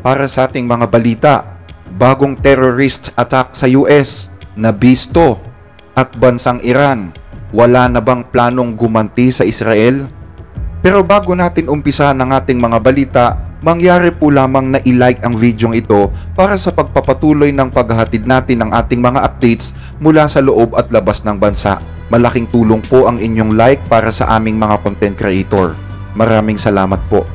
para sa ating mga balita. Bagong terrorist attack sa US, nabisto, at bansang Iran. Wala na bang planong gumanti sa Israel? Pero bago natin umpisa ng ating mga balita, mangyari po lamang na i-like ang video ito para sa pagpapatuloy ng paghahatid natin ng ating mga updates mula sa loob at labas ng bansa. Malaking tulong po ang inyong like para sa aming mga content creator. Maraming salamat po.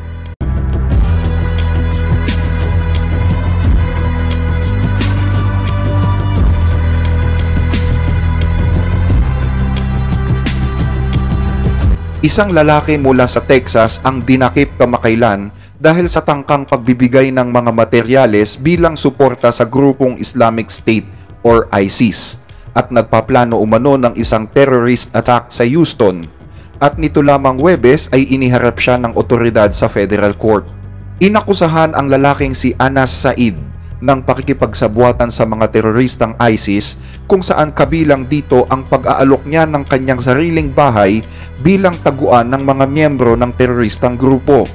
Isang lalaki mula sa Texas ang dinakip kamakailan dahil sa tangkang pagbibigay ng mga materyales bilang suporta sa grupong Islamic State or ISIS at nagpaplano umano ng isang terrorist attack sa Houston. At nito lamang Huwebes ay iniharap siya ng otoridad sa federal court. Inakusahan ang lalaking si Anas Said ng pakikipagsabuatan sa mga teroristang ISIS kung saan kabilang dito ang pag-aalok niya ng kanyang sariling bahay bilang taguan ng mga miyembro ng teroristang grupo.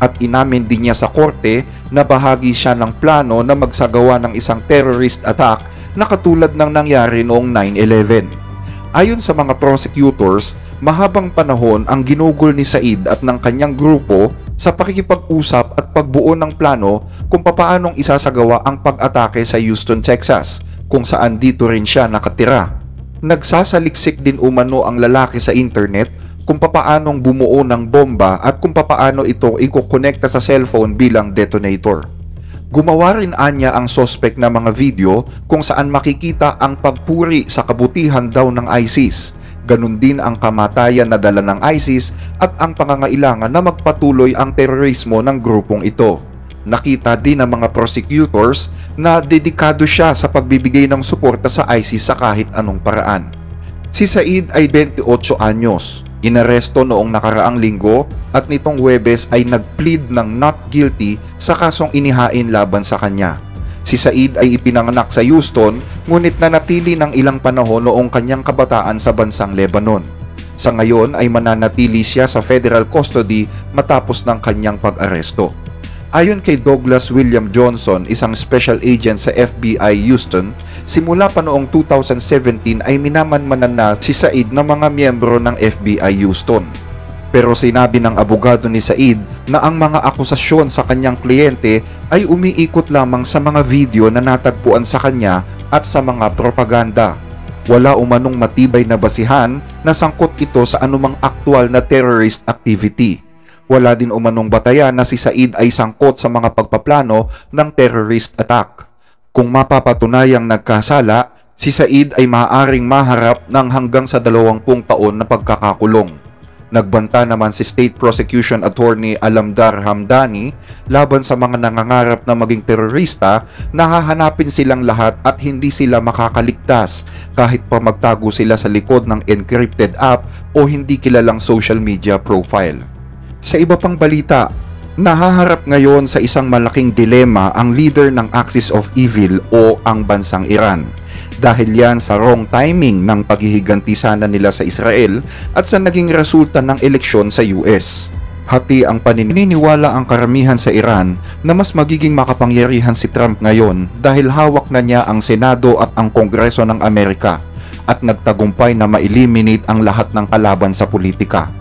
At inamin din niya sa korte na bahagi siya ng plano na magsagawa ng isang terrorist attack na katulad ng nangyari noong 9/11. Ayon sa mga prosecutors, mahabang panahon ang ginugol ni Said at ng kanyang grupo sa pakikipag-usap at pagbuo ng plano kung papaanong isasagawa ang pag-atake sa Houston, Texas, kung saan dito rin siya nakatira. Nagsasaliksik din umano ang lalaki sa internet kung papaanong bumuo ng bomba at kung papaano ito ikokonekta sa cellphone bilang detonator. Gumawa rin anya ang suspect na mga video kung saan makikita ang pagpuri sa kabutihan daw ng ISIS. Ganun din ang kamatayan na dala ng ISIS at ang pangangailangan na magpatuloy ang terorismo ng grupong ito. Nakita din ng mga prosecutors na dedikado siya sa pagbibigay ng suporta sa ISIS sa kahit anong paraan. Si Said ay 28 anyos. Inaresto noong nakaraang linggo at nitong Huwebes ay nag-plead ng not guilty sa kasong inihain laban sa kanya. Si Said ay ipinanganak sa Houston ngunit nanatili ng ilang panahon noong kanyang kabataan sa bansang Lebanon. Sa ngayon ay mananatili siya sa federal custody matapos ng kanyang pag-aresto. Ayon kay Douglas William Johnson, isang special agent sa FBI Houston, simula pa noong 2017 ay minamanmanan na si Said ng mga miyembro ng FBI Houston. Pero sinabi ng abogado ni Said na ang mga akusasyon sa kanyang kliyente ay umiikot lamang sa mga video na natagpuan sa kanya at sa mga propaganda. Wala umanong matibay na basihan na sangkot ito sa anumang aktwal na terrorist activity. Wala din umanong batayan na si Said ay sangkot sa mga pagpaplano ng terrorist attack. Kung mapapatunayang nagkasala, si Said ay maaaring maharap ng hanggang sa 20 taon na pagkakakulong. Nagbanta naman si State Prosecution Attorney Alamdar Hamdani laban sa mga nangangarap na maging terorista na hahanapin silang lahat at hindi sila makakaligtas kahit pa magtago sila sa likod ng encrypted app o hindi kilalang social media profile. Sa iba pang balita, nahaharap ngayon sa isang malaking dilema ang leader ng Axis of Evil o ang bansang Iran. Dahil yan sa wrong timing ng paghihiganti sana nila sa Israel at sa naging resulta ng eleksyon sa US. Hati ang paniniwala ang karamihan sa Iran na mas magiging makapangyarihan si Trump ngayon dahil hawak na niya ang Senado at ang Kongreso ng Amerika at nagtagumpay na ma-eliminate ang lahat ng kalaban sa politika.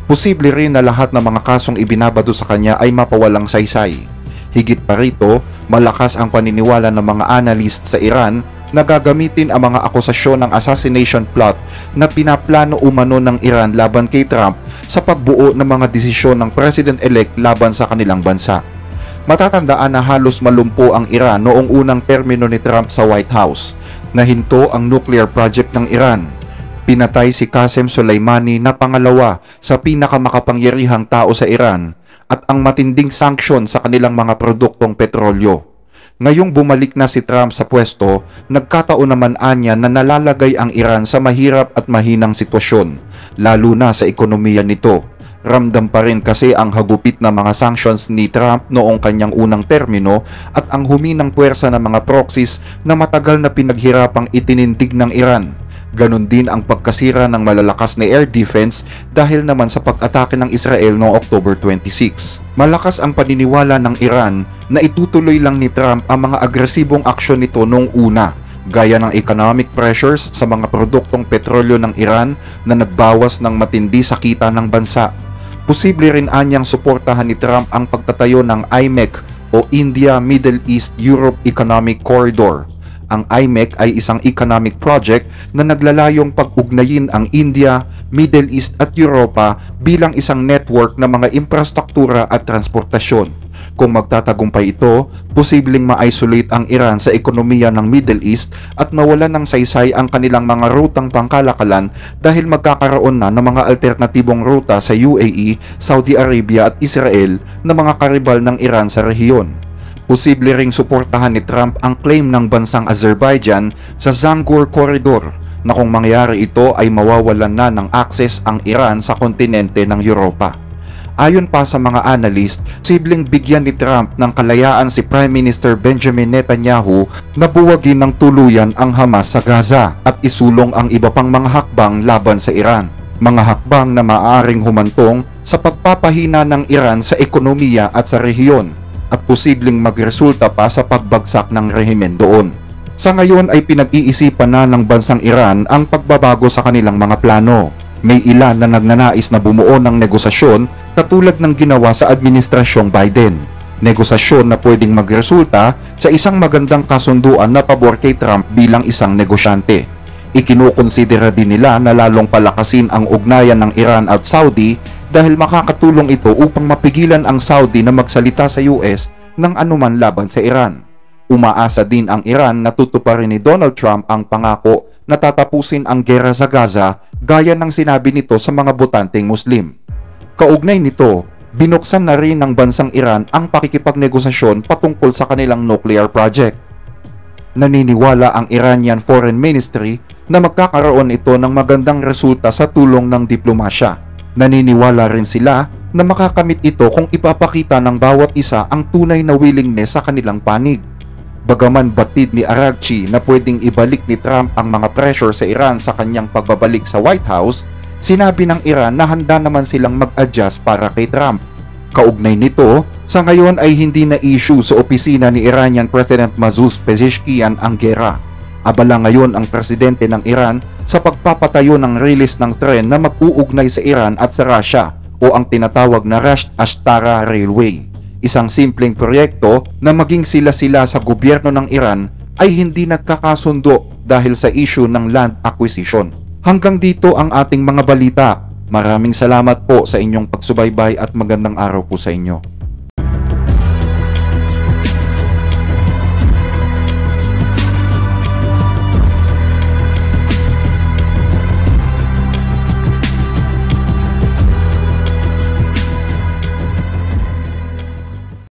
Posible rin na lahat ng mga kasong ibinabado sa kanya ay mapawalang saysay. Higit pa rito, malakas ang paniniwala ng mga analyst sa Iran na gagamitin ang mga akusasyon ng assassination plot na pinaplano umano ng Iran laban kay Trump sa pagbuo ng mga desisyon ng President-elect laban sa kanilang bansa. Matatandaan na halos malumpo ang Iran noong unang termino ni Trump sa White House. Nahinto ang nuclear project ng Iran. Pinatay si Qasem Soleimani na pangalawa sa pinakamakapangyarihang tao sa Iran at ang matinding sanksyon sa kanilang mga produktong petrolyo. Ngayong bumalik na si Trump sa pwesto, nagkataon naman anya na nalalagay ang Iran sa mahirap at mahinang sitwasyon, lalo na sa ekonomiya nito. Ramdam pa rin kasi ang hagupit na mga sanctions ni Trump noong kanyang unang termino at ang huminang puwersa ng mga proxies na matagal na pinaghirapang itinindig ng Iran. Ganon din ang pagkasira ng malalakas na air defense dahil naman sa pag-atake ng Israel noong October 26. Malakas ang paniniwala ng Iran na itutuloy lang ni Trump ang mga agresibong aksyon nito noong una, gaya ng economic pressures sa mga produktong petrolyo ng Iran na nagbawas ng matindi sa kita ng bansa. Posible rin anyang suportahan ni Trump ang pagtatayo ng IMEC o India Middle East Europe Economic Corridor. Ang IMEC ay isang economic project na naglalayong pag-ugnayin ang India, Middle East at Europa bilang isang network ng mga infrastruktura at transportasyon. Kung magtatagumpay ito, posibleng ma-isolate ang Iran sa ekonomiya ng Middle East at mawalan ng saysay ang kanilang mga rutang pangkalakalan dahil magkakaroon na ng mga alternatibong ruta sa UAE, Saudi Arabia at Israel na mga karibal ng Iran sa rehiyon. Posible ring suportahan ni Trump ang claim ng bansang Azerbaijan sa Zangor Corridor na kung mangyari ito ay mawawalan na ng access ang Iran sa kontinente ng Europa. Ayon pa sa mga analyst, posibleng bigyan ni Trump ng kalayaan si Prime Minister Benjamin Netanyahu na buwagin ng tuluyan ang Hamas sa Gaza at isulong ang iba pang mga hakbang laban sa Iran. Mga hakbang na maaaring humantong sa pagpapahina ng Iran sa ekonomiya at sa rehiyon, at posibleng magresulta pa sa pagbagsak ng rehimen doon. Sa ngayon ay pinag-iisipan na ng bansang Iran ang pagbabago sa kanilang mga plano. May ilan na nagnanais na bumuo ng negosasyon katulad ng ginawa sa administrasyong Biden. Negosasyon na pwedeng magresulta sa isang magandang kasunduan na pabor kay Trump bilang isang negosyante. Ikinukonsidera din nila na lalong palakasin ang ugnayan ng Iran at Saudi dahil makakatulong ito upang mapigilan ang Saudi na magsalita sa US ng anuman laban sa Iran. Umaasa din ang Iran na tutuparin ni Donald Trump ang pangako na tatapusin ang gera sa Gaza gaya ng sinabi nito sa mga botanteng Muslim. Kaugnay nito, binuksan na rin ng bansang Iran ang pakikipagnegosasyon patungkol sa kanilang nuclear project. Naniniwala ang Iranian Foreign Ministry na magkakaroon ito ng magandang resulta sa tulong ng diplomasya. Naniniwala rin sila na makakamit ito kung ipapakita ng bawat isa ang tunay na willingness sa kanilang panig. Bagaman batid ni Araghchi na pwedeng ibalik ni Trump ang mga pressure sa Iran sa kanyang pagbabalik sa White House, sinabi ng Iran na handa naman silang mag-adjust para kay Trump. Kaugnay nito, sa ngayon ay hindi na issue sa opisina ni Iranian President Masoud Pezeshkian ang gera. Abala ngayon ang presidente ng Iran sa pagpapatayo ng release ng tren na mag-uugnay sa Iran at sa Russia o ang tinatawag na Rasht-Ashtara Railway. Isang simpleng proyekto na maging sila-sila sa gobyerno ng Iran ay hindi nagkakasundo dahil sa issue ng land acquisition. Hanggang dito ang ating mga balita. Maraming salamat po sa inyong pagsubaybay at magandang araw po sa inyo.